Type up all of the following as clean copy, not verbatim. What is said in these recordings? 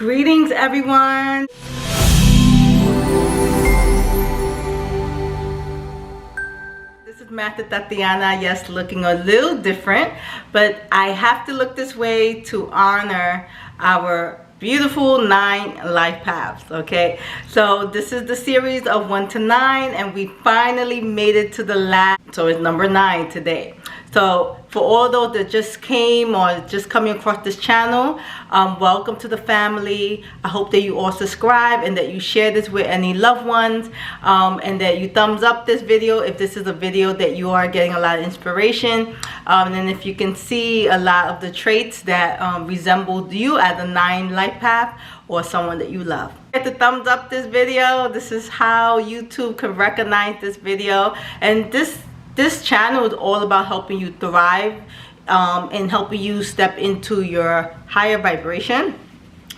Greetings, everyone. This is Master Tatiana. Yes, looking a little different, but I have to look this way to honor our beautiful 9 life paths. Okay, so this is the series of 1 to 9, and we finally made it to the last, so it's number 9 today. So for all those that just came or just coming across this channel, welcome to the family. I hope that you all subscribe and that you share this with any loved ones, and that you thumbs up this video if this is a video that you are getting a lot of inspiration, and if you can see a lot of the traits that resemble you as a 9 life path or someone that you love. Hit the thumbs up this video. This is how YouTube can recognize this video, and this channel is all about helping you thrive and helping you step into your higher vibration.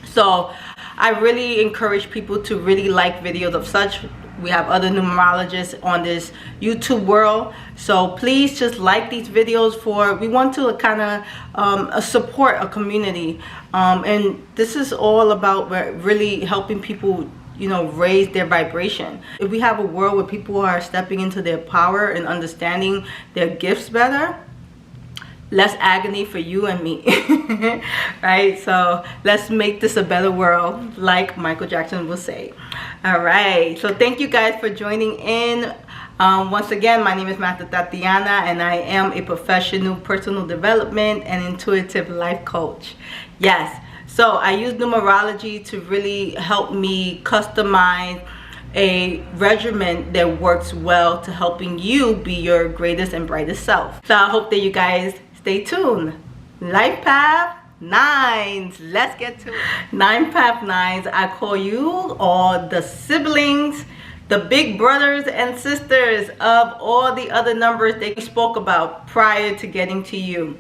So I really encourage people to really like videos of such. We have other numerologists on this YouTube world, so please just like these videos. We want to kind of support a community, and this is all about really helping people, you know, raise their vibration. If we have a world where people are stepping into their power and understanding their gifts better, less agony for you and me. Right? So let's make this a better world, like Michael Jackson will say. All right, so thank you guys for joining in. Once again, my name is Master Tatiana, and I am a professional personal development and intuitive life coach. Yes, so I use numerology to really help me customize a regimen that works well to helping you be your greatest and brightest self. So I hope that you guys stay tuned. Life Path 9s. Let's get to it. 9 Path 9s. I call you all the siblings, the big brothers and sisters of all the other numbers that we spoke about prior to getting to you.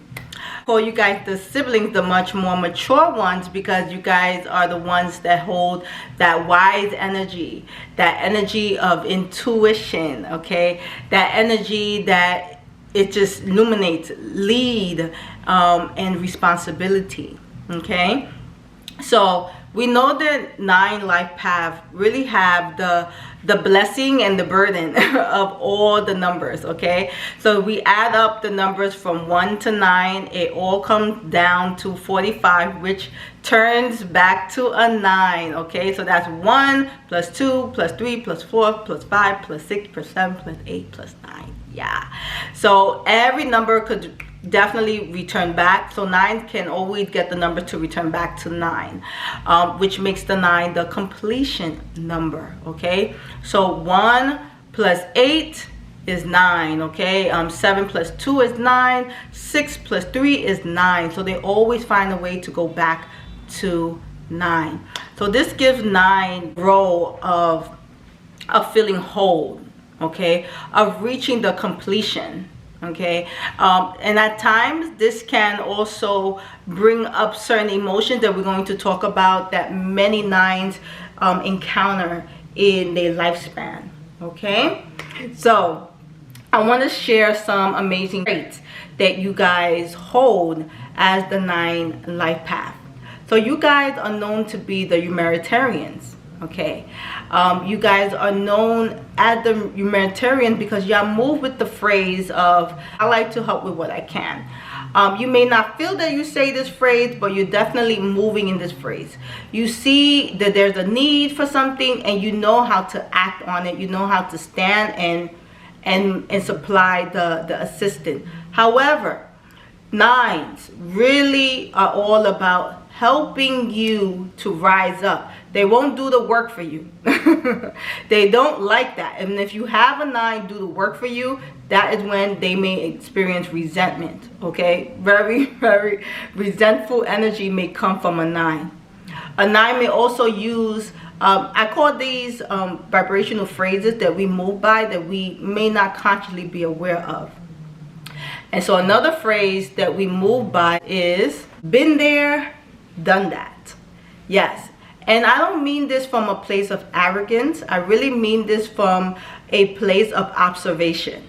Call you guys the siblings, the much more mature ones, because you guys are the ones that hold that wise energy, that energy of intuition, okay? That energy that it just illuminates, lead, and responsibility, okay? So we know that 9 life paths really have the blessing and the burden of all the numbers, okay? So we add up the numbers from 1 to 9, it all comes down to 45, which turns back to a 9, okay? So that's 1 plus 2 plus 3 plus 4 plus 5 plus 6 plus 7 plus 8 plus 9. Yeah, so every number could definitely return back. So 9 can always get the number to return back to 9, which makes the 9 the completion number, okay? So 1 plus 8 is 9, okay? 7 plus 2 is 9, 6 plus 3 is 9. So they always find a way to go back to 9. So this gives 9 role of feeling whole, okay, of reaching the completion, okay? And at times this can also bring up certain emotions that we're going to talk about that many 9s encounter in their lifespan, okay? So I want to share some amazing traits that you guys hold as the 9 life path. So you guys are known to be the Humanitarians, okay? You guys are known as the Humanitarians because y'all move with the phrase of, I like to help with what I can. You may not feel that you say this phrase, but you're definitely moving in this phrase. You see that there's a need for something and you know how to act on it. You know how to stand and supply the assistance. However, 9s really are all about helping you to rise up. They won't do the work for you. They don't like that. And if you have a 9 do the work for you, that is when they may experience resentment, okay? Very, very resentful energy may come from a 9. A 9 may also use, I call these vibrational phrases that we move by that we may not consciously be aware of. And so another phrase that we move by is, been there, done that. Yes. And I don't mean this from a place of arrogance. I really mean this from a place of observation.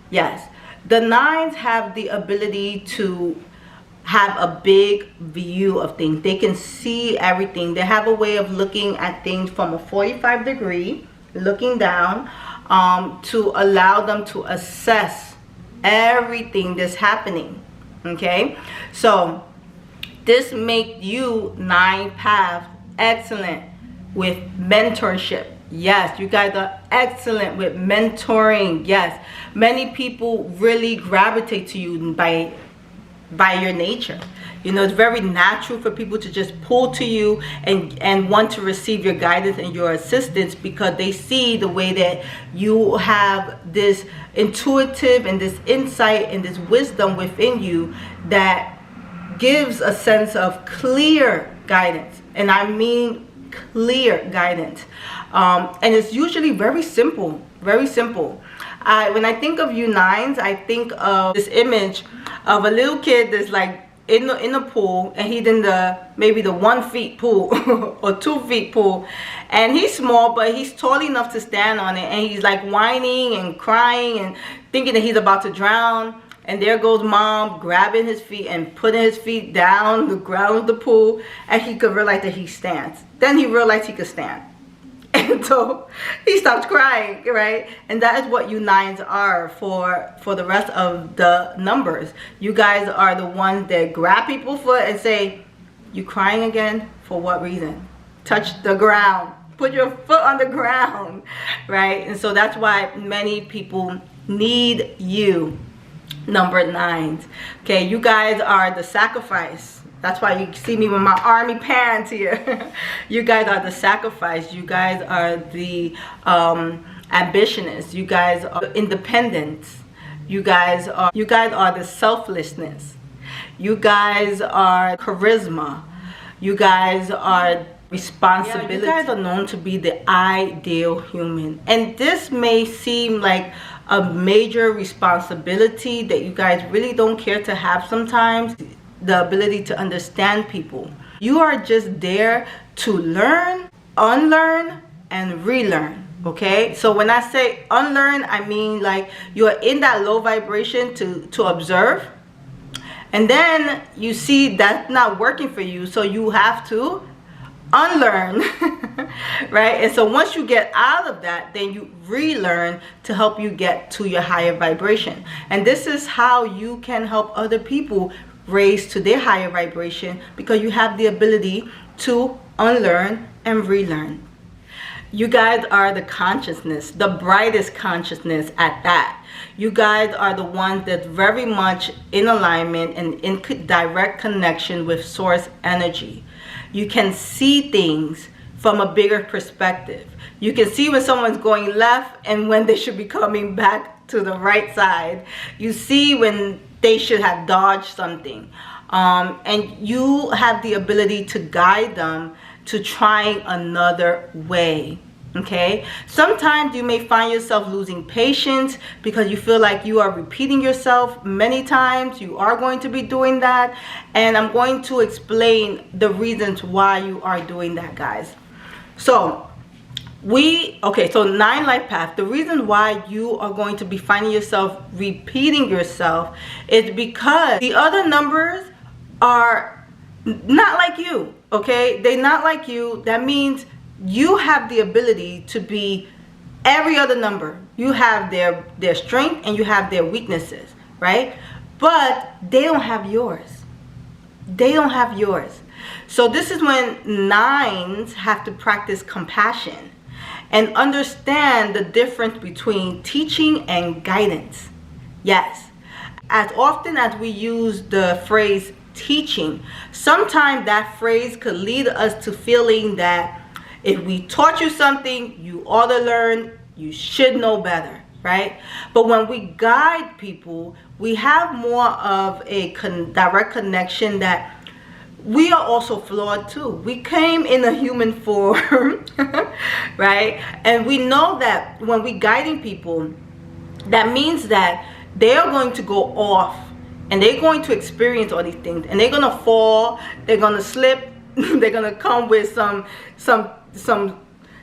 Yes. The 9s have the ability to have a big view of things. They can see everything. They have a way of looking at things from a 45 degree, looking down, to allow them to assess everything that's happening. Okay, so this makes you 9 path excellent with mentorship. Yes, you guys are excellent with mentoring. Yes, many people really gravitate to you by your nature. You know, it's very natural for people to just pull to you and want to receive your guidance and your assistance, because they see the way that you have this intuitive and this insight and this wisdom within you that gives a sense of clear guidance. And I mean clear guidance. And it's usually very simple, very simple. When I think of you nines, I think of this image of a little kid that's like in the pool, and he's in maybe the 1 feet pool or 2 feet pool, and he's small, but he's tall enough to stand on it, and he's like whining and crying and thinking that he's about to drown. And there goes mom grabbing his feet and putting his feet down the ground of the pool, and he could realize that he stands. Then he realized he could stand. And so he stops crying, right? And that is what you nines are for the rest of the numbers. You guys are the ones that grab people's foot and say, "You crying again? For what reason? Touch the ground. Put your foot on the ground," right? And so that's why many people need you, number nines. Okay, you guys are the sacrifice. That's why you see me with my army pants here. You guys are the sacrifice. You guys are the ambitionists. You guys are independence. You guys are the selflessness. You guys are charisma. You guys are responsibility. Yeah, you guys are known to be the ideal human. And this may seem like a major responsibility that you guys really don't care to have sometimes. The ability to understand people. You are just there to learn, unlearn, and relearn. Okay, so when I say unlearn, I mean like you're in that low vibration to observe, and then you see that's not working for you, so you have to unlearn. Right? And so once you get out of that, then you relearn to help you get to your higher vibration. And this is how you can help other people raise to their higher vibration, because you have the ability to unlearn and relearn. You guys are the consciousness, the brightest consciousness at that. You guys are the ones that's very much in alignment and in direct connection with source energy. You can see things from a bigger perspective. You can see when someone's going left and when they should be coming back to the right side. You see when they should have dodged something, and you have the ability to guide them to trying another way. Okay, sometimes you may find yourself losing patience because you feel like you are repeating yourself many times. You are going to be doing that, and I'm going to explain the reasons why you are doing that, guys. So so 9 life path. The reason why you are going to be finding yourself repeating yourself is because the other numbers are not like you. Okay, they're not like you. That means you have the ability to be every other number. You have their strength and you have their weaknesses, right? But they don't have yours. They don't have yours. So this is when nines have to practice compassion and understand the difference between teaching and guidance. Yes, as often as we use the phrase teaching, sometimes that phrase could lead us to feeling that if we taught you something, you ought to learn, you should know better, right? But when we guide people, we have more of a direct connection that we are also flawed too. We came in a human form, right? And we know that when we're guiding people, that means that they are going to go off and they're going to experience all these things, and they're gonna fall, they're gonna slip, they're gonna come with some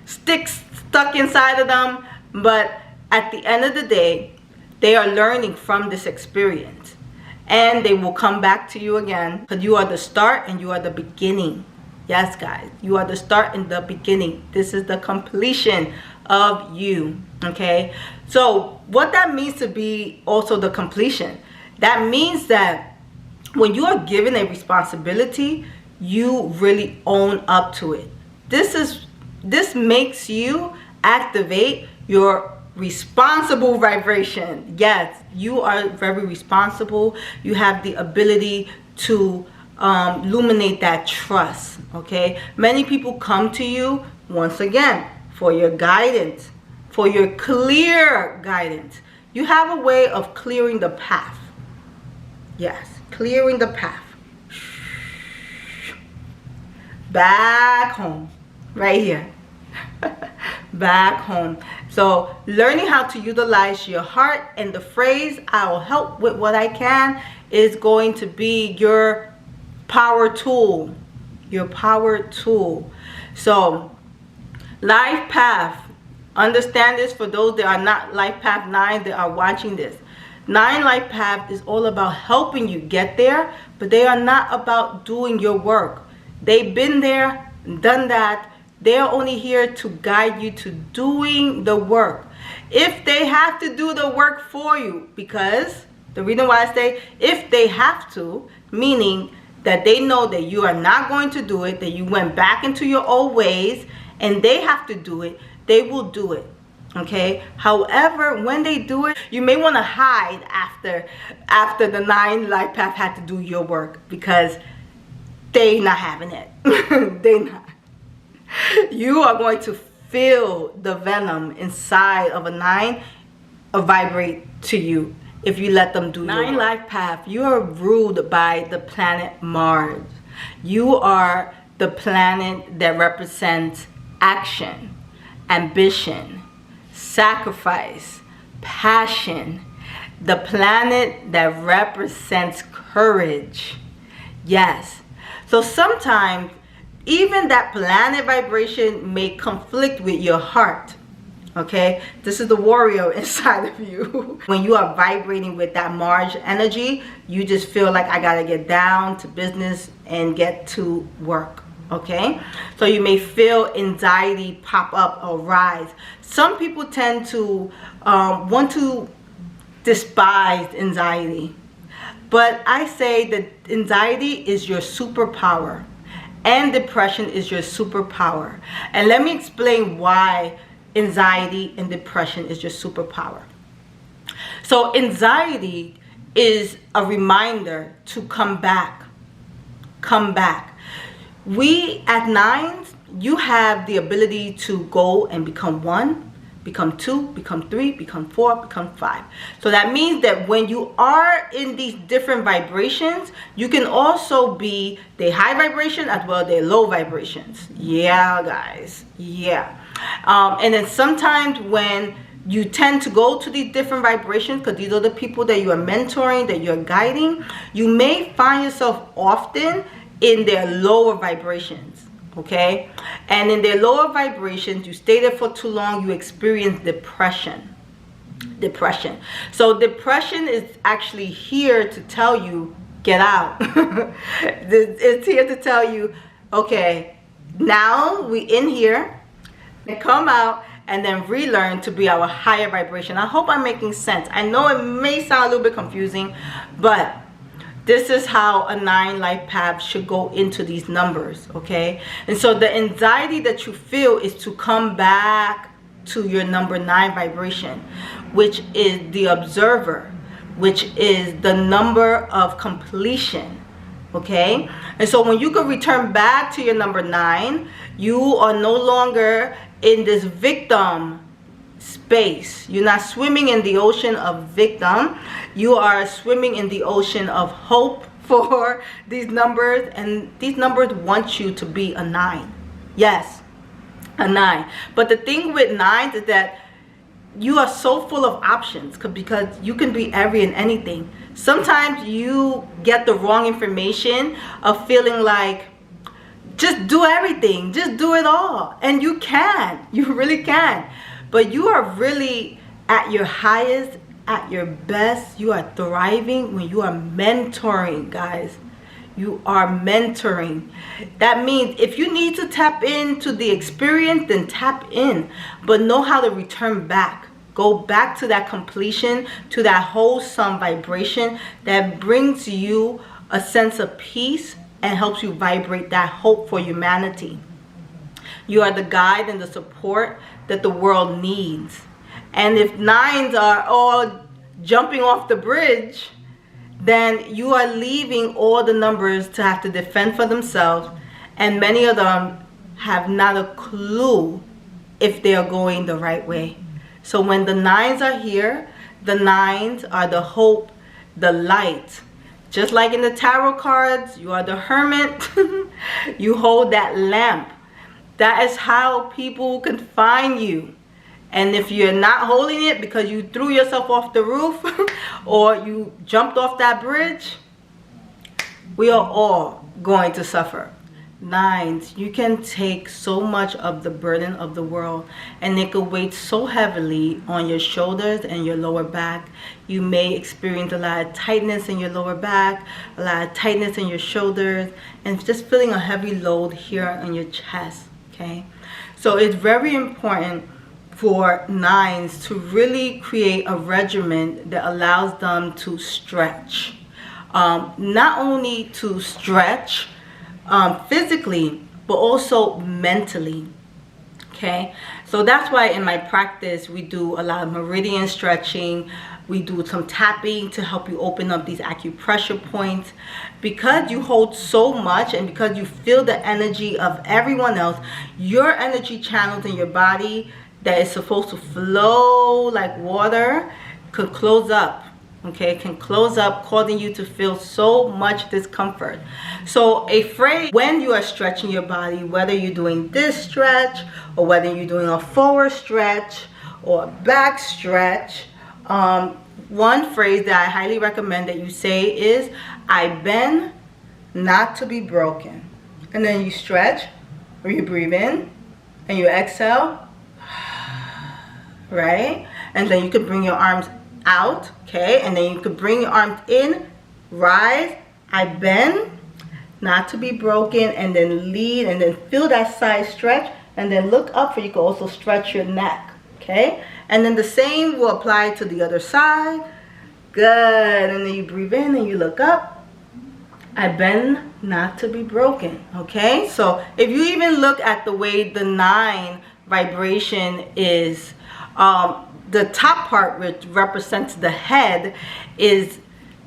sticks stuck inside of them. But at the end of the day, they are learning from this experience. and they will come back to you again, because you are the start and you are the beginning. Yes, guys, you are the start and the beginning. This is the completion of you. Okay, so what that means to be also the completion, that means that when you are given a responsibility, you really own up to it. This makes you activate your responsible vibration. Yes, you are very responsible. You have the ability to illuminate that trust. Okay, many people come to you once again for your guidance, for your clear guidance. You have a way of clearing the path. Yes, clearing the path. Back home, right here. Back home. So learning how to utilize your heart, and the phrase "I will help with what I can" is going to be your power tool. Your power tool. So LifePath, understand this for those that are not LifePath 9 that are watching this. 9 LifePath is all about helping you get there, but they are not about doing your work. They've been there, done that. They are only here to guide you to doing the work. If they have to do the work for you, because the reason why I say if they have to, meaning that they know that you are not going to do it, that you went back into your old ways, and they have to do it, they will do it. Okay, however, when they do it, you may want to hide after the 9 LifePath had to do your work, because they not having it. They not. You are going to feel the venom inside of a 9 vibrate to you if you let them do 9 LifePath. You are ruled by the planet Mars. You are the planet that represents action, ambition, sacrifice, passion. The planet that represents courage. Yes. So sometimes even that planet vibration may conflict with your heart. Okay, this is the warrior inside of you. When you are vibrating with that Mars energy, you just feel like I gotta get down to business and get to work. Okay, so you may feel anxiety pop up or rise. Some people tend to want to despise anxiety, but I say that anxiety is your superpower and depression is your superpower. And let me explain why anxiety and depression is your superpower. So anxiety is a reminder to come back. Come back. We at 9s, you have the ability to go and become 1, become 2, become 3, become 4, become 5. So that means that when you are in these different vibrations, you can also be the high vibration as well as the low vibrations. Yeah, guys. Yeah. And then sometimes when you tend to go to these different vibrations, because these are the people that you are mentoring, that you're guiding, you may find yourself often in their lower vibrations. Okay, and in their lower vibrations, you stay there for too long, you experience depression. So depression is actually here to tell you, get out. It's here to tell you, okay, now we in here, and come out and then relearn to be our higher vibration. I hope I'm making sense. I know it may sound a little bit confusing, but this is how a 9 LifePath should go into these numbers, okay? And so the anxiety that you feel is to come back to your number 9 vibration, which is the observer, which is the number of completion, okay? And so when you can return back to your number 9, you are no longer in this victim space. You're not swimming in the ocean of victim. You are swimming in the ocean of hope for these numbers, and these numbers want you to be a 9. Yes, a 9. But the thing with 9s is that you are so full of options, because you can be every and anything. Sometimes you get the wrong information of feeling like, just do everything, just do it all. And you can, you really can. But you are really at your highest at your best, you are thriving when you are mentoring, guys. You are mentoring. That means if you need to tap into the experience, then tap in, but know how to return back. Go back to that completion, to that wholesome vibration that brings you a sense of peace and helps you vibrate that hope for humanity. You are the guide and the support that the world needs. And if nines are all jumping off the bridge, then you are leaving all the numbers to have to defend for themselves, and many of them have not a clue if they are going the right way. So when the nines are here, the nines are the hope, the light. Just like in the tarot cards, you are the hermit. You hold that lamp. That is how people can find you. And if you're not holding it because you threw yourself off the roof or you jumped off that bridge, we are all going to suffer. Nines, you can take so much of the burden of the world, and it could weigh so heavily on your shoulders and your lower back. You may experience a lot of tightness in your lower back, a lot of tightness in your shoulders, and just feeling a heavy load here on your chest. Okay, so it's very important for nines to really create a regimen that allows them to stretch. Not only to stretch physically, but also mentally. Okay, so that's why in my practice we do a lot of meridian stretching. We do some tapping to help you open up these acupressure points. Because you hold so much and because you feel the energy of everyone else, your energy channels in your body that is supposed to flow like water could close up. Okay, can close up, causing you to feel so much discomfort. So a phrase, when you are stretching your body, whether you're doing this stretch or whether you're doing a forward stretch or a back stretch, one phrase that I highly recommend that you say is, I bend not to be broken. And then you stretch, or you breathe in and you exhale, right? And then you can bring your arms out, okay? And then you can bring your arms in, rise, I bend not to be broken, and then lead, and then feel that side stretch, and then look up, or you can also stretch your neck, okay? And then the same will apply to the other side. Good. And then you breathe in and you look up. I bend not to be broken, okay? So if you even look at the way the 9 vibration is, the top part, which represents the head, is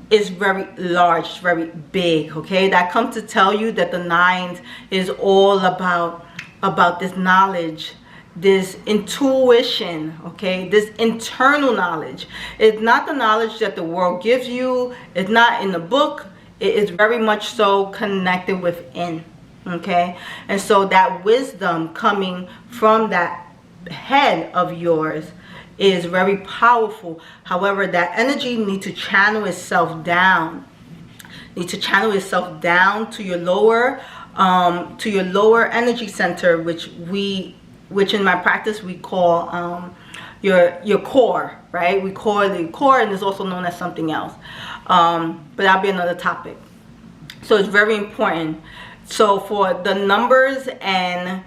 very large, very big, okay? That comes to tell you that the 9s is all about this knowledge, this intuition, okay? This internal knowledge. It's not the knowledge that the world gives you. It's not in the book. It is very much so connected within, okay? And so that wisdom coming from that head of yours is very powerful. However, that energy needs to channel itself down. Needs to channel itself down to your lower energy center, which in my practice we call your core, right? We call the core, and it's also known as something else. But that'll be another topic. So it's very important. So for the numbers and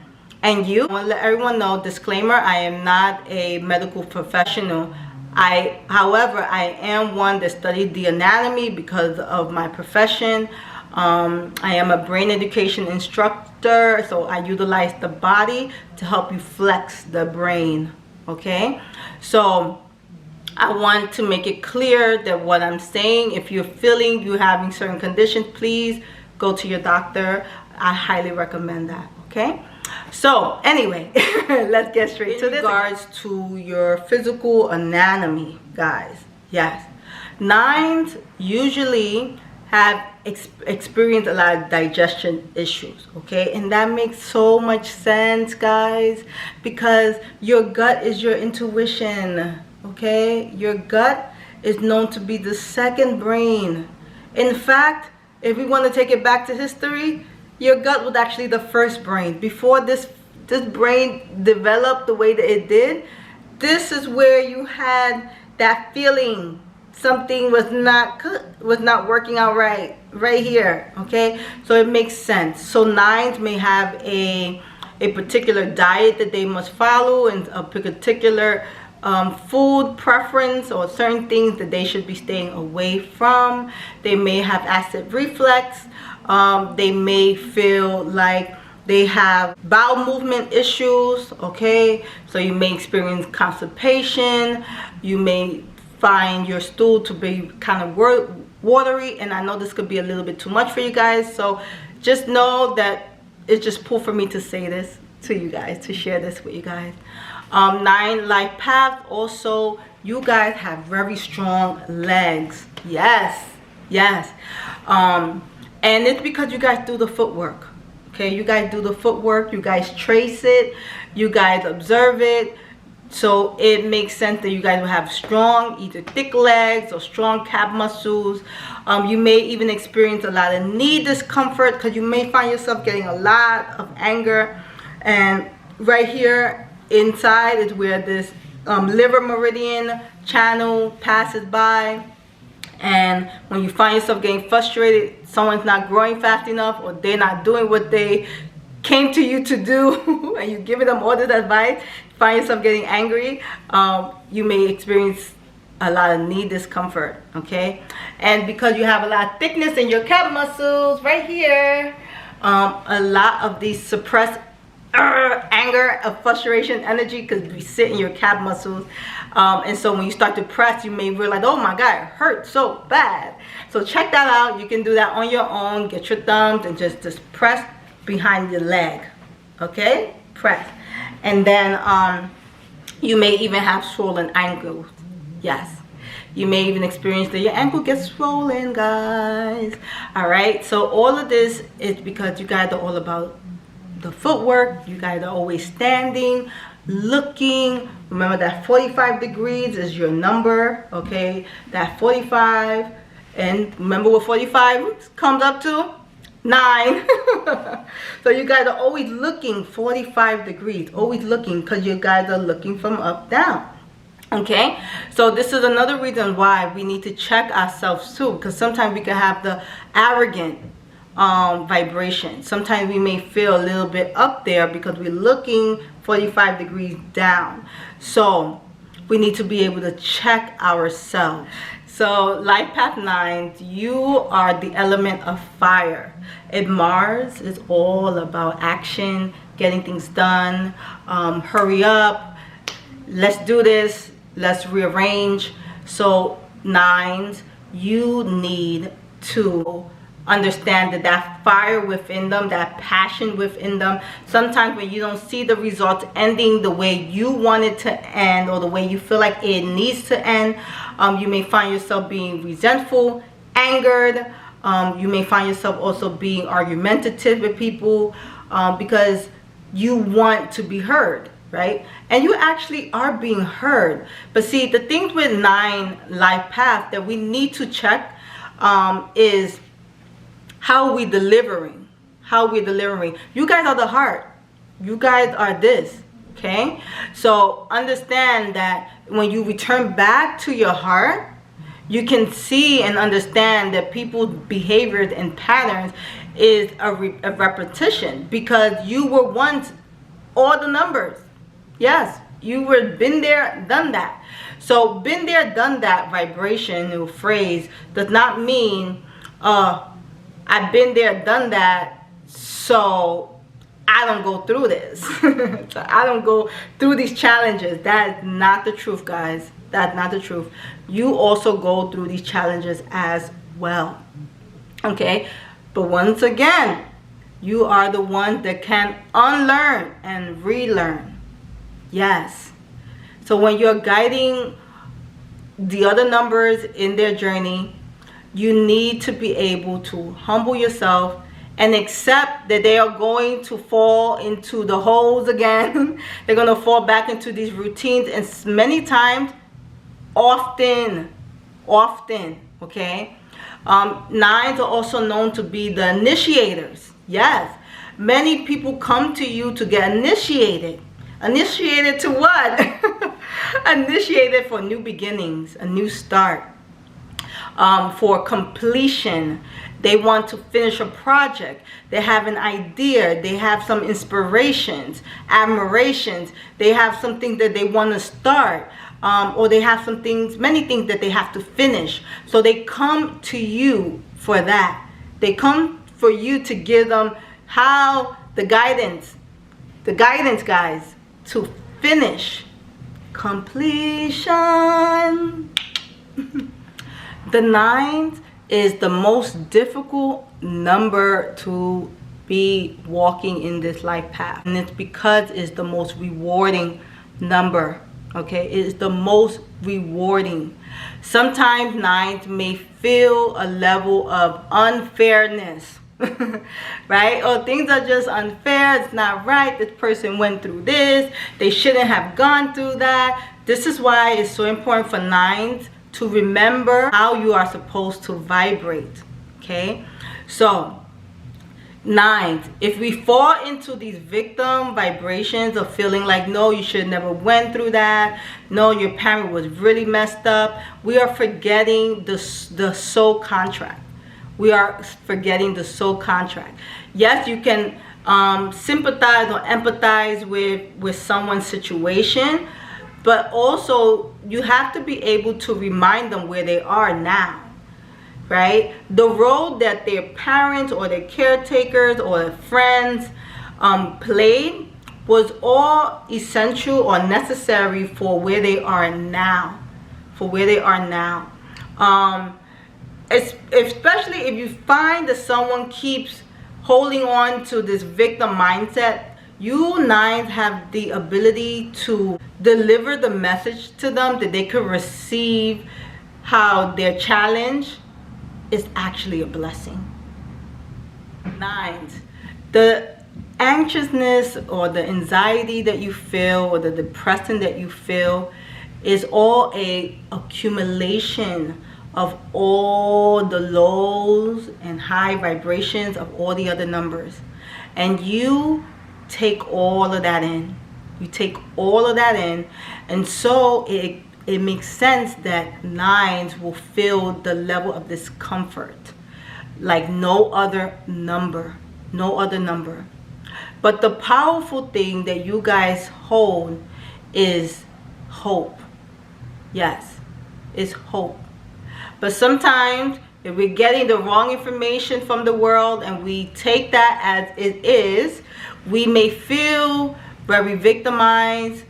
you, I want to let everyone know, disclaimer, I am not a medical professional. However, I am one that studied the anatomy because of my profession. I am a brain education instructor, so I utilize the body to help you flex the brain, okay? So I want to make it clear that what I'm saying, if you're feeling you're having certain conditions, please go to your doctor. I highly recommend that, okay? So anyway, let's get straight to this. In regards to your physical anatomy, guys, yes, 9s usually have experienced a lot of digestion issues, okay? And that makes so much sense, guys, because your gut is your intuition, okay? Your gut is known to be the second brain. In fact, if we want to take it back to history, your gut was actually the first brain. Before this brain developed the way that it did, this is where you had that feeling something was not good, was not working out right here. Okay, so it makes sense. So nines may have a particular diet that they must follow, and a particular food preference, or certain things that they should be staying away from. They may have acid reflux. They may feel like they have bowel movement issues. Okay, so you may experience constipation. You may find your stool to be kind of watery, and I know this could be a little bit too much for you guys, so just know that it's just pulled for me to say this to you guys, to share this with you guys. 9 LifePath, also you guys have very strong legs. Yes, and it's because you guys do the footwork. Okay, you guys do the footwork, you guys trace it, you guys observe it. So it makes sense that you guys will have strong, either thick legs or strong calf muscles. You may even experience a lot of knee discomfort, because you may find yourself getting a lot of anger. And right here inside is where this liver meridian channel passes by. And when you find yourself getting frustrated, someone's not growing fast enough, or they're not doing what they came to you to do, and you're giving them all this advice, find yourself getting angry, you may experience a lot of knee discomfort. Okay, and because you have a lot of thickness in your calf muscles right here, a lot of these suppressed anger, of frustration energy, because we sit in your calf muscles, and so when you start to press, you may realize, oh my god, it hurts so bad. So check that out. You can do that on your own. Get your thumbs and just press behind your leg. Okay, press. And then you may even have swollen ankles. Yes, you may even experience that your ankle gets swollen, guys. All right, so all of this is because you guys are all about the footwork. You guys are always standing, looking. Remember that 45 degrees is your number. Okay, that 45, and remember what 45 comes up to? 9. So you guys are always looking 45 degrees, always looking, because you guys are looking from up down. Okay, so this is another reason why we need to check ourselves too, because sometimes we can have the arrogant vibration. Sometimes we may feel a little bit up there because we're looking 45 degrees down. So we need to be able to check ourselves. So LifePath 9, you are the element of fire. And Mars is all about action, getting things done, hurry up, let's do this, let's rearrange. So 9s, you need to understand that fire within them, that passion within them. Sometimes when you don't see the results ending the way you want it to end, or the way you feel like it needs to end, you may find yourself being resentful, angered. You may find yourself also being argumentative with people, because you want to be heard, right? And you actually are being heard. But see, the things with 9 LifePath that we need to check is how we delivering. You guys are the heart. You guys are this. Okay, so understand that when you return back to your heart, you can see and understand that people's behaviors and patterns is a repetition, because you were once all the numbers. Yes, you were been there, done that. So been there, done that vibration or phrase does not mean I've been there, done that, so I don't go through this. So I don't go through these challenges. That's not the truth, guys. That's not the truth. You also go through these challenges as well. Okay, but once again, you are the one that can unlearn and relearn. Yes. So when you're guiding the other numbers in their journey, you need to be able to humble yourself and accept that they are going to fall into the holes again. They're going to fall back into these routines, and many times, often, okay? 9s are also known to be the initiators. Yes, many people come to you to get initiated. Initiated to what? Initiated for new beginnings, a new start, for completion. They want to finish a project. They have an idea. They have some inspirations, admirations. They have something that they want to start, or they have some things, many things that they have to finish. So they come to you for that. They come for you to give them the guidance, guys, to finish. Completion. The 9 is the most difficult number to be walking in this life path, and it's because it's the most rewarding number. Okay, it is the most rewarding. Sometimes 9s may feel a level of unfairness. Right? Oh, things are just unfair. It's not right. This person went through this. They shouldn't have gone through that. This is why it's so important for 9s to remember how you are supposed to vibrate. Okay, so 9s, if we fall into these victim vibrations of feeling like, no, you should never went through that, no, your parent was really messed up, we are forgetting the soul contract. We are forgetting the soul contract. Yes, you can sympathize or empathize with someone's situation, but also you have to be able to remind them where they are now. Right? The role that their parents or their caretakers or their friends played was all essential or necessary for where they are now. For where they are now. Especially if you find that someone keeps holding on to this victim mindset, you 9s have the ability to deliver the message to them that they could receive how their challenge is actually a blessing. 9s, the anxiousness or the anxiety that you feel or the depression that you feel is all a accumulation of all the lows and high vibrations of all the other numbers. And you take all of that in. You take all of that in, and so it makes sense that 9s will feel the level of discomfort like no other number. No other number. But the powerful thing that you guys hold is hope. Yes, it's hope. But sometimes if we're getting the wrong information from the world and we take that as it is, we may feel very victimized.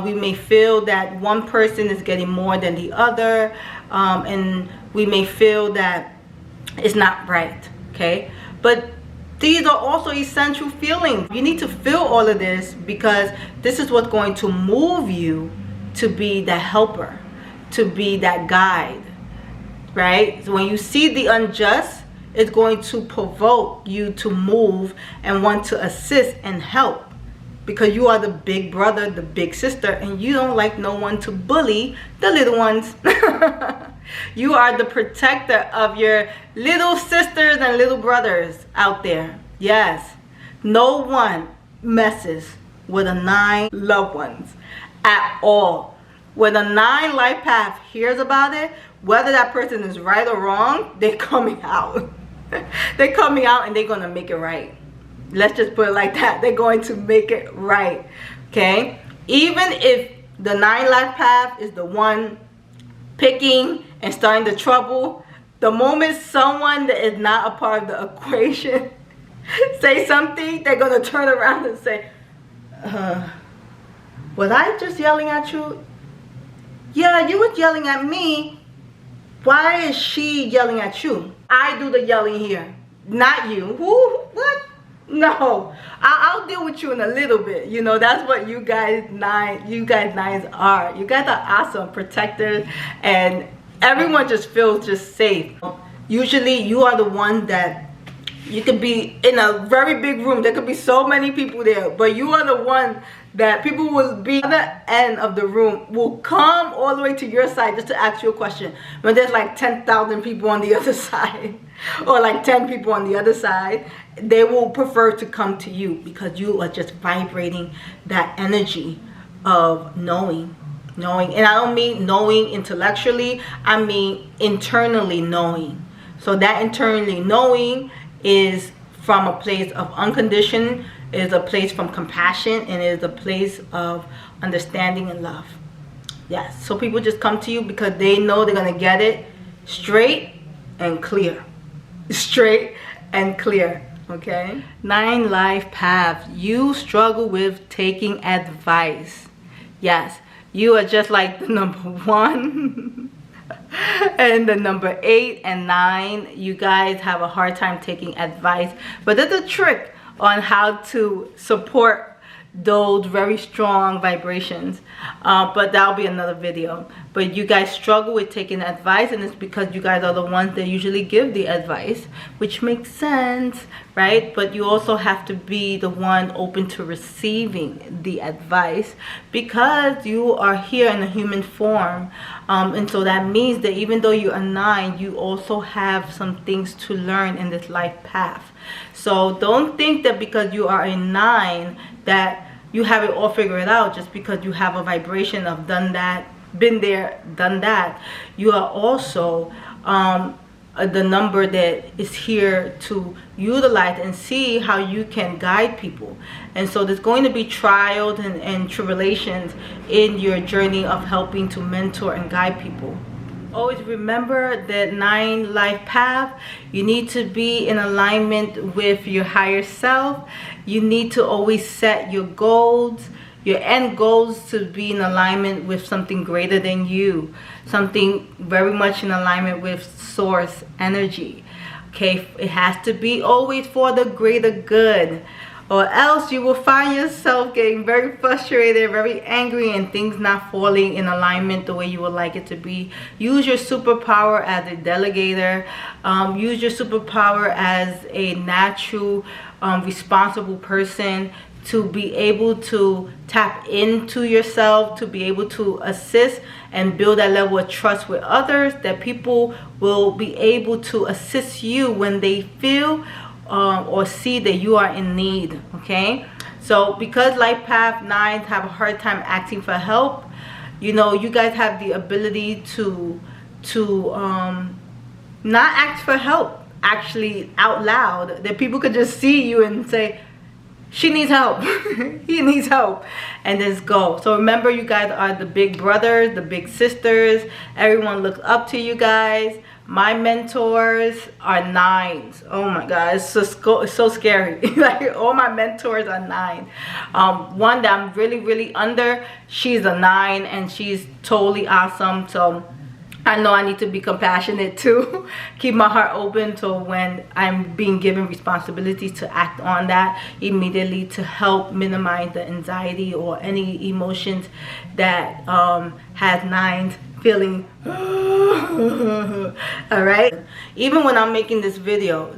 We may feel that one person is getting more than the other, and we may feel that it's not right. Okay, but these are also essential feelings. You need to feel all of this because this is what's going to move you to be that helper, to be that guide. Right? So when you see the unjust, it's going to provoke you to move and want to assist and help, because you are the big brother, the big sister, and you don't like no one to bully the little ones. You are the protector of your little sisters and little brothers out there. Yes, no one messes with a 9 loved ones at all. When a 9 life path hears about it, whether that person is right or wrong, they're coming out. They're coming out and they're going to make it right. Let's just put it like that. They're going to make it right. Okay? Even if the 9 life path is the one picking and starting the trouble, the moment someone that is not a part of the equation say something, they're going to turn around and say, was I just yelling at you? Yeah, you were yelling at me. Why is she yelling at you? I do the yelling here, not you. Who? What? No, I'll deal with you in a little bit. You know, that's what you guys 9s are. You guys are awesome protectors, and everyone just feels just safe. Usually you are the one that you could be in a very big room. There could be so many people there, but you are the one that people will be on the end of the room, will come all the way to your side just to ask you a question. When there's like 10,000 people on the other side, or like 10 people on the other side, they will prefer to come to you because you are just vibrating that energy of knowing, Knowing, and I don't mean knowing intellectually, I mean internally knowing. So that internally knowing is from a place of unconditioned, is a place from compassion, and is a place of understanding and love. Yes, so people just come to you because they know they're gonna get it straight and clear. Straight and clear. Okay. 9 life paths. You struggle with taking advice. Yes, you are just like the number 1 and the number 8 and 9. You guys have a hard time taking advice, but there's a trick on how to support those very strong vibrations, but that'll be another video. But you guys struggle with taking advice, and it's because you guys are the ones that usually give the advice, which makes sense, right? But you also have to be the one open to receiving the advice, because you are here in a human form, and so that means that even though you are 9, you also have some things to learn in this life path. So don't think that because you are a 9 that you have it all figured out, just because you have a vibration of done that, been there, done that. You are also the number that is here to utilize and see how you can guide people. And so there's going to be trials and tribulations in your journey of helping to mentor and guide people. Always remember that 9 life path. You need to be in alignment with your higher self. You need to always set your goals, your end goals, to be in alignment with something greater than you, something very much in alignment with source energy. Okay, it has to be always for the greater good, or else you will find yourself getting very frustrated, very angry, and things not falling in alignment the way you would like it to be. Use your superpower as a delegator. Use your superpower as a natural, responsible person, to be able to tap into yourself, to be able to assist and build that level of trust with others, that people will be able to assist you when they feel or see that you are in need. Okay, so because life path 9s have a hard time asking for help, you know, you guys have the ability to not ask for help actually out loud, that people could just see you and say, she needs help, he needs help, and just go. So remember, you guys are the big brothers, the big sisters. Everyone looks up to you guys. My mentors are 9s. Oh my God, it's so scary. Like, all my mentors are 9. One that I'm really under, she's a 9, and she's totally awesome. So I know I need to be compassionate too. Keep my heart open to when I'm being given responsibilities to act on that immediately, to help minimize the anxiety or any emotions that has 9s feeling. All right, even when I'm making this video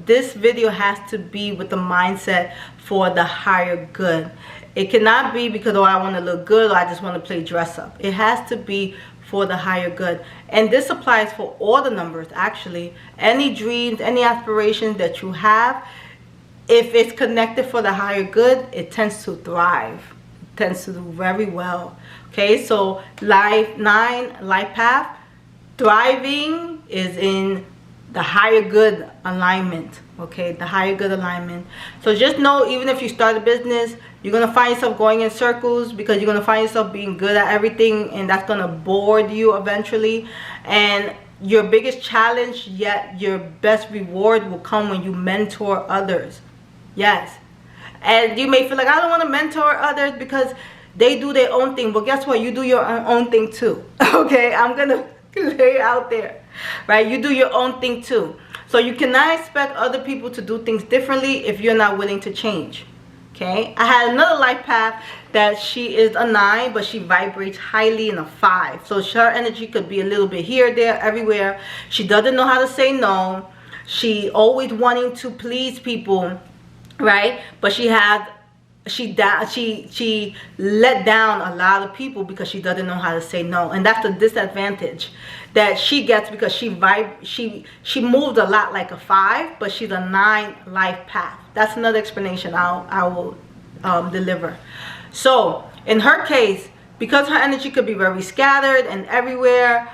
has to be with the mindset for the higher good. It cannot be because, oh, I want to look good, or I just want to play dress up. It has to be for the higher good. And this applies for all the numbers, actually. Any dreams, any aspirations that you have, if it's connected for the higher good, it tends to thrive. It tends to do very well. Okay, so 9 life path, thriving is in the higher good alignment. Okay, the higher good alignment. So just know, even if you start a business, you're gonna find yourself going in circles, because you're gonna find yourself being good at everything, and that's gonna bore you eventually. And your biggest challenge, yet your best reward, will come when you mentor others. Yes. And you may feel like, I don't want to mentor others because they do their own thing. But guess what? You do your own thing too. Okay, I'm gonna lay out there, right? You do your own thing too. So you cannot expect other people to do things differently if you're not willing to change. Okay, I had another life path that she is a 9, but she vibrates highly in a 5. So her energy could be a little bit here, there, everywhere. She doesn't know how to say no. She always wanting to please people, right? But she let down a lot of people because she doesn't know how to say no, and that's the disadvantage that she gets, because she moves a lot like a 5, but she's a 9 life path. That's another explanation I will deliver. So in her case, because her energy could be very scattered and everywhere,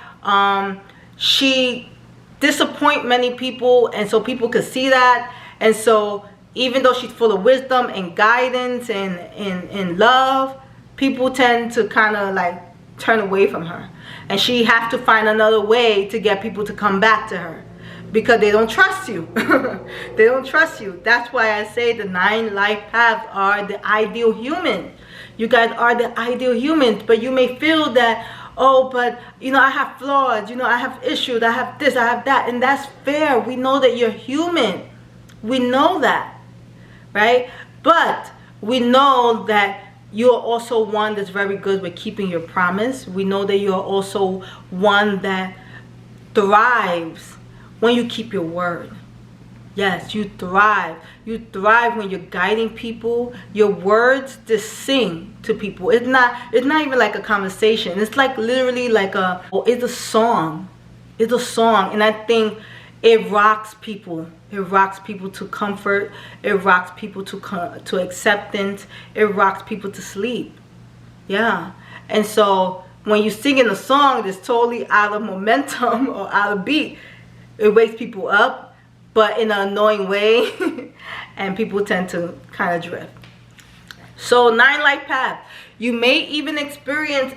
she disappoint many people, and so people could see that. And so even though she's full of wisdom and guidance and love, people tend to kind of like turn away from her, and she have to find another way to get people to come back to her, because they don't trust you. They don't trust you. That's why I say the 9 life paths are the ideal human. You guys are the ideal humans, but you may feel that, oh, but you know, I have flaws, you know, I have issues, I have this, I have that, and that's fair. We know that you're human. We know that, right? But we know that you're also one that's very good with keeping your promise. We know that you're also one that thrives when you keep your word. Yes, you thrive. You thrive when you're guiding people. Your words just sing to people. It's not even like a conversation. It's like literally like it's a song. It's a song. And I think it rocks people. It rocks people to comfort. It rocks people to acceptance. It rocks people to sleep. Yeah. And so when you sing in a song that's totally out of momentum or out of beat, it wakes people up, but in an annoying way. And people tend to kind of drift. So 9 life paths. You may even experience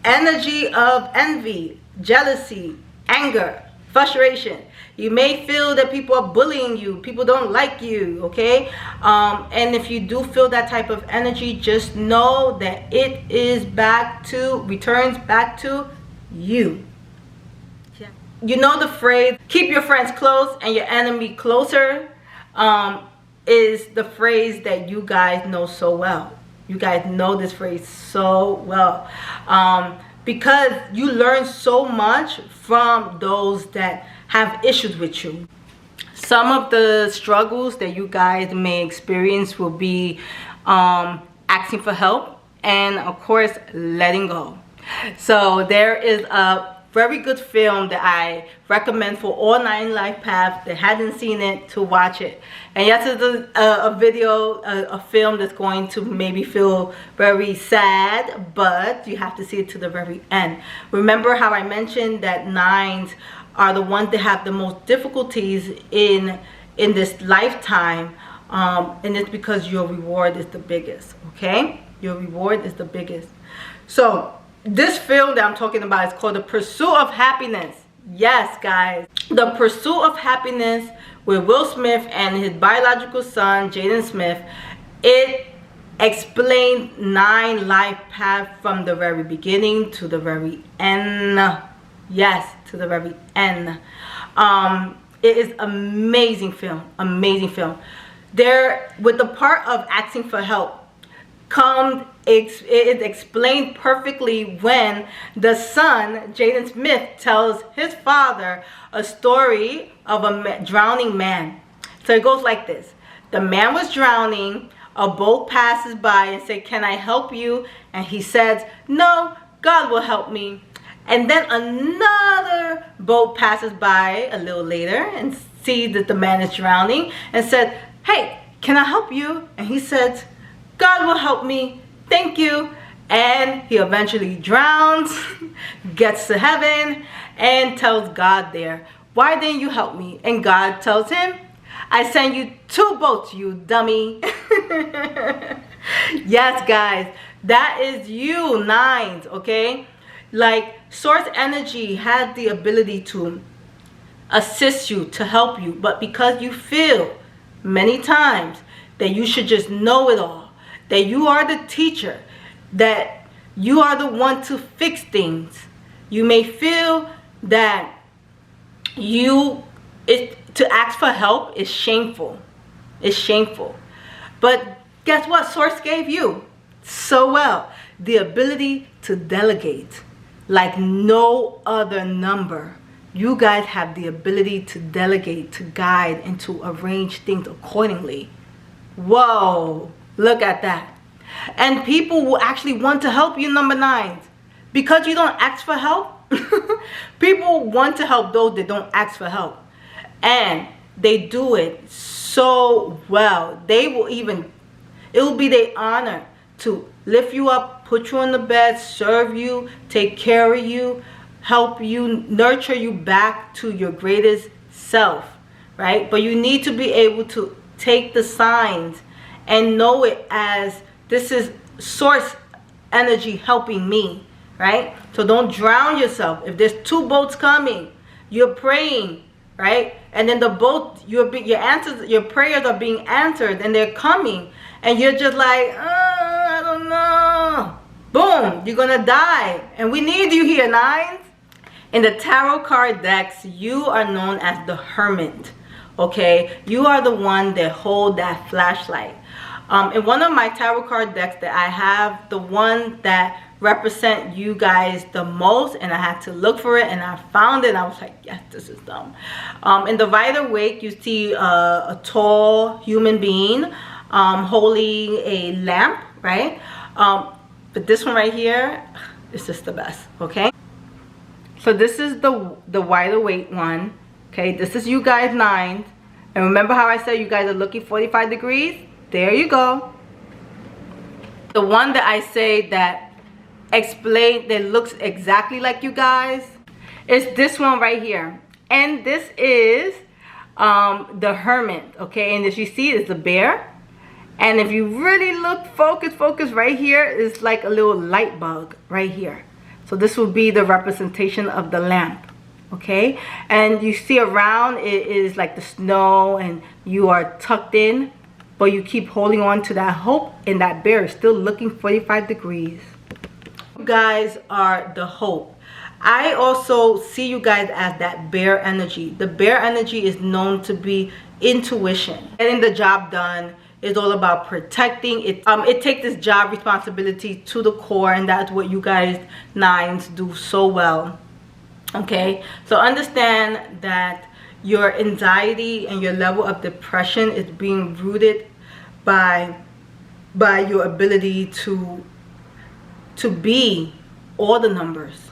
energy of envy, jealousy, anger, frustration. You may feel that people are bullying you, people don't like you, okay? And if you do feel that type of energy, just know that it is returns back to you. Yeah. You know the phrase, keep your friends close and your enemy closer, is the phrase that you guys know so well. You guys know this phrase so well. Because you learn so much from those that have issues with you. Some of the struggles that you guys may experience will be asking for help and, of course, letting go. So there is a very good film that I recommend for all 9 life paths that hasn't seen it to watch it. And yes, it's a film that's going to maybe feel very sad, but you have to see it to the very end. Remember how I mentioned that 9s are the ones that have the most difficulties in this lifetime, and it's because your reward is the biggest, okay? Your reward is the biggest. So this film that I'm talking about is called The Pursuit of Happiness. Yes, guys. The Pursuit of Happiness with Will Smith and his biological son, Jaden Smith. It explains 9 life paths from the very beginning to the very end. Yes, to the very end. It is amazing film. Amazing film. There, with the part of asking for help, it is explained perfectly when the son, Jaden Smith, tells his father a story of a drowning man. So it goes like this. The man was drowning. A boat passes by and says, "Can I help you?" And he says, "No, God will help me." And then another boat passes by a little later and sees that the man is drowning and said, "Hey, can I help you?" And he said, "God will help me, thank you." And he eventually drowns, gets to heaven, and tells God there, "Why didn't you help me?" And God tells him, "I sent you 2 boats, you dummy." Yes, guys, that is you 9s, okay? Like, source energy has the ability to assist you, to help you, but because you feel many times that you should just know it all, that you are the teacher, that you are the one to fix things, you may feel that to ask for help is shameful. It's shameful. But guess what? Source gave you so well the ability to delegate like no other number. You guys have the ability to delegate, to guide, and to arrange things accordingly. Whoa, look at that. And people will actually want to help you, number 9s, because you don't ask for help. People want to help those that don't ask for help, and they do it so well. It will be their honor to lift you up, put you on the bed, serve you, take care of you, help you, nurture you back to your greatest self, right? But you need to be able to take the signs and know it as this is source energy helping me, right? So don't drown yourself. If there's 2 boats coming, you're praying, right? And then the boat, your prayers are being answered and they're coming, and you're just like, I don't know. Boom, you're gonna die. And we need you here, nines. In the tarot card decks, you are known as the Hermit, okay? You are the one that hold that flashlight. In one of my tarot card decks that I have, the one that represent you guys the most, and I had to look for it and I found it. I was like, yes, this is them. In the Rider-Waite, you see a tall human being holding a lamp, right? But this one right here is just the best, okay? So this is the Rider-Waite one, okay? This is you guys nines. And remember how I said you guys are looking 45 degrees? There you go. The one that I say that looks exactly like you guys is this one right here. And this is the Hermit, okay? And as you see, it's the bear. And if you really look, focus right here, is like a little light bug right here. So this will be the representation of the lamp, okay? And you see around it is like the snow, and you are tucked in, but you keep holding on to that hope, and that bear is still looking 45 degrees. You guys are the hope. I also see you guys as that bear energy. The bear energy is known to be intuition. Getting the job done is all about protecting it. It takes this job responsibility to the core, and that's what you guys nines do so well. Okay, so understand that your anxiety and your level of depression is being rooted by your ability to be all the numbers,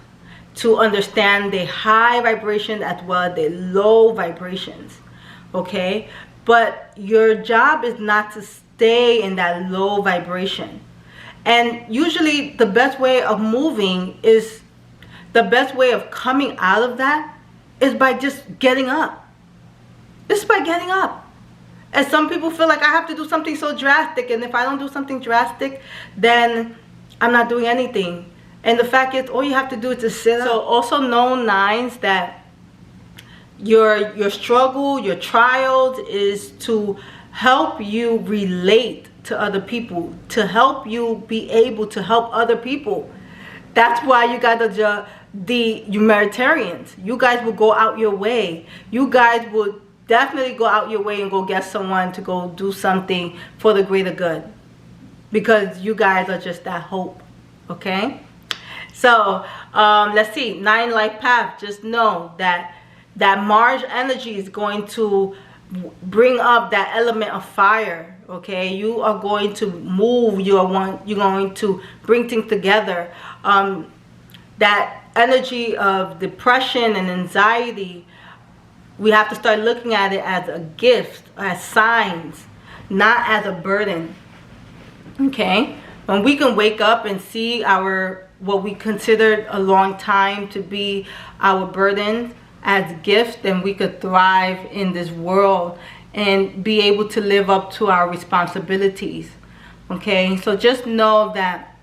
to understand the high vibration as well as the low vibrations, okay? But your job is not to stay in that low vibration. And usually the best way of moving is, the best way of coming out of that is by just getting up. Just by getting up. And some people feel like I have to do something so drastic, and if I don't do something drastic, then I'm not doing anything. And the fact is, all you have to do is just sit up. So also know, nines, that your struggle, your trials is to help you relate to other people, to help you be able to help other people. That's why you got the Humanitarians. You guys will go out your way. You guys will definitely go out your way and go get someone to go do something for the greater good, because you guys are just that hope, okay? So let's see, 9 life path. Just know that Mars energy is going to bring up that element of fire, okay? You are going to move. You're going to bring things together. That energy of depression and anxiety, we have to start looking at it as a gift, as signs, not as a burden, okay? When we can wake up and see what we considered a long time to be our burdens as gifts, then we could thrive in this world and be able to live up to our responsibilities, okay? So just know that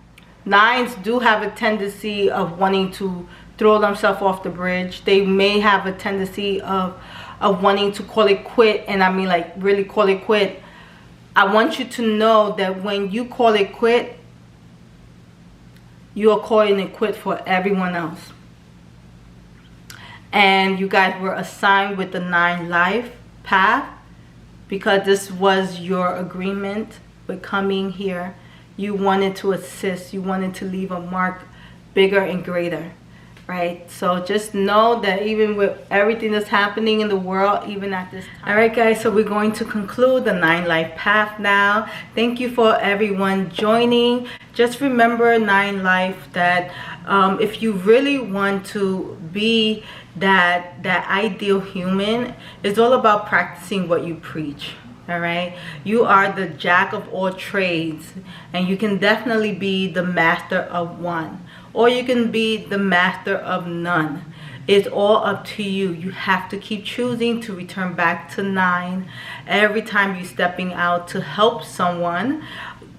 nines do have a tendency of wanting to throw themselves off the bridge. They may have a tendency of wanting to call it quit, and I mean like really call it quit. I want you to know that when you call it quit, you are calling it quit for everyone else. And you guys were assigned with the 9 life path because this was your agreement with coming here. You wanted to assist. You wanted to leave a mark bigger and greater, right? So just know that even with everything that's happening in the world, even at this time. All right, guys, so we're going to conclude the 9 life path now. Thank you for everyone joining. Just remember, 9 life, that if you really want to be that ideal human, it's all about practicing what you preach, All right, you are the jack of all trades, and you can definitely be the master of one, or you can be the master of none. It's all up to you. You have to keep choosing to return back to 9 every time you're stepping out to help someone.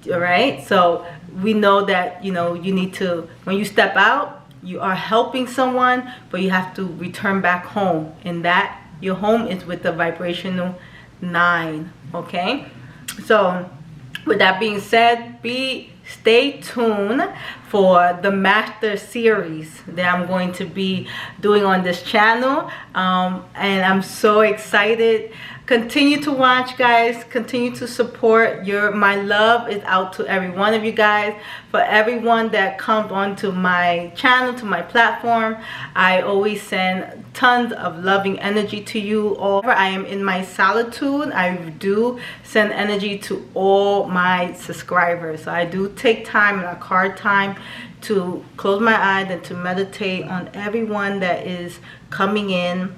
All right, so we know that, you know, you need to, when you step out, you are helping someone, but you have to return back home, and that your home is with the vibrational 9. Okay, so with that being said, stay tuned for the master series that I'm going to be doing on this channel, and I'm so excited. Continue to watch, guys. Continue to support. My love is out to every one of you guys. For everyone that comes onto my channel, to my platform, I always send tons of loving energy to you all. I am in my solitude. I do send energy to all my subscribers. So I do take time and a card time to close my eyes and to meditate on everyone that is coming in.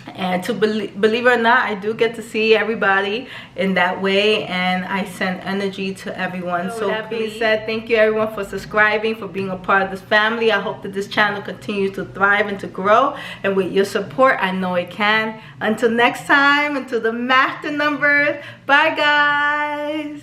And to believe it or not, I do get to see everybody in that way, and I send energy to everyone. So that being said, thank you everyone for subscribing, for being a part of this family. I hope that this channel continues to thrive and to grow, and with your support, I know it can. Until next time, until the master numbers, bye guys.